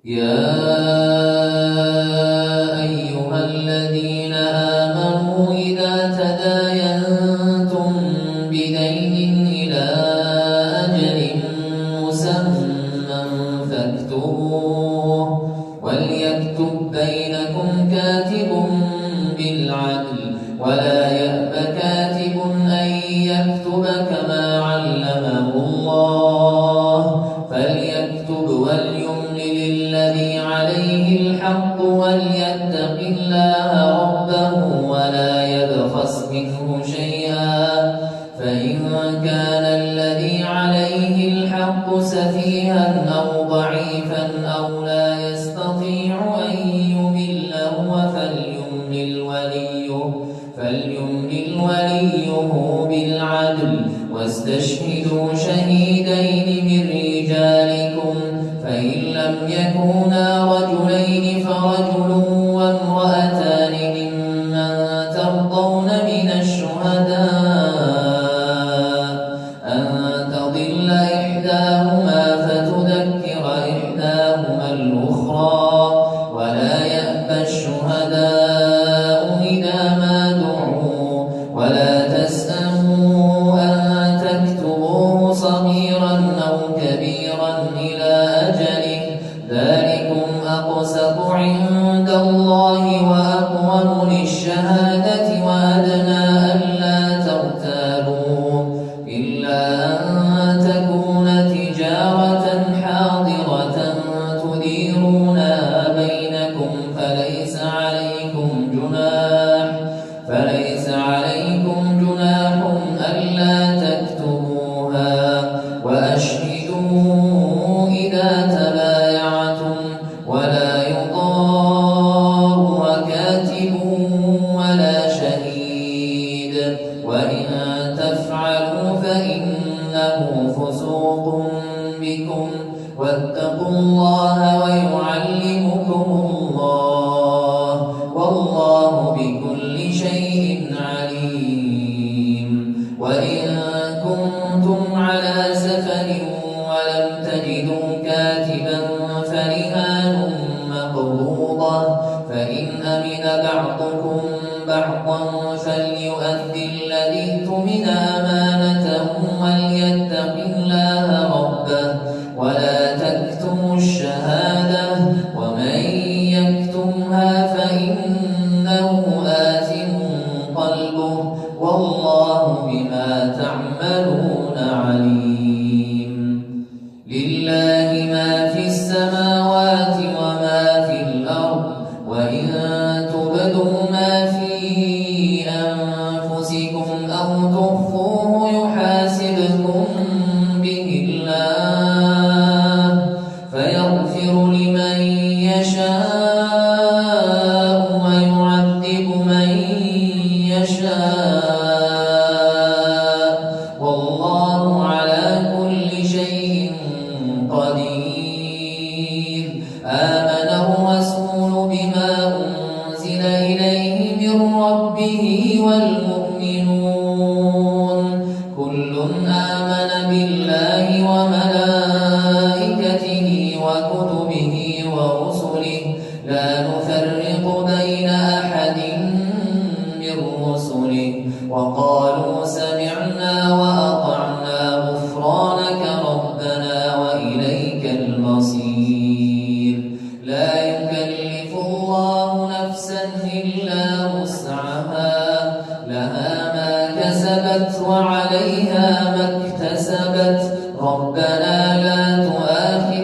يا أيها الذين آمنوا إذا تداينتم بدين إلى أجل مسمى فاكتبوه وليكتب بينكم كاتب بالعدل ولا يأب كاتب أن يكتب كما علمه الله فليكتب وليملل الذي عليه الحق وليتق الله ربه ولا يبخس منه شيئا فإن كان الذي عليه الحق سفيها أو ضعيفا أو لا يستطيع أن يمل هو فليملل وليه بالعدل واستشهدوا شهيدين من رجالكم فإن لم يكونا رجلين فرجل وامرأتان ممن ترضون من الشهداء أن تضل إحداهما فتذكر إحداهما الأخرى ولا يأبى الشهداء إذا ما دعوا ولا تسأموا أن تكتبوه صغيرا أو كبيرا إلى أجله ذلكم أقسط عند الله وأقوم للشهادة وأدنى ألا ترتابوا إلا أن تكون تجارة حاضرة تديرونها بينكم فليس عليكم جناح ألا تكتبوها وأشهدوا إذا تبايعتم ولا يضار كاتب ولا شهيد وإن تفعلوا فإنه فسوق بكم واتقوا الله ويعلمكم الله والله بكل شيء عليم وإن كنتم على سفر ولم تجدوا كاتبا فرهان مقبوضة فإن أمن بعضكم بعضا فليؤدي الذي اؤتمن أمانته وليتق الله ربه ولا تكتموا الشهادة ومن يكتمها فإنه آثم قلبه والله بما تعملون عليم لله ما في السماوات وما في الأرض وإن تبدوا ما في أنفسكم أو تخفوه يحاسبكم به الله فيغفر لمن يشاء ويعذب من يشاء والله على كل شيء قدير آمن الرسول بما أنزل إليه من ربه والمؤمنون كل آمن بالله وملائكته وكتبه ورسله لا نفرق بين أحد من رسله وقالوا سمعنا وأطعنا غفرانك ربنا وإليك المصير لا يكلف الله نفسا إلا وسعها لها ما كسبت وعليها ما اكتسبت ربنا لا تؤاخذنا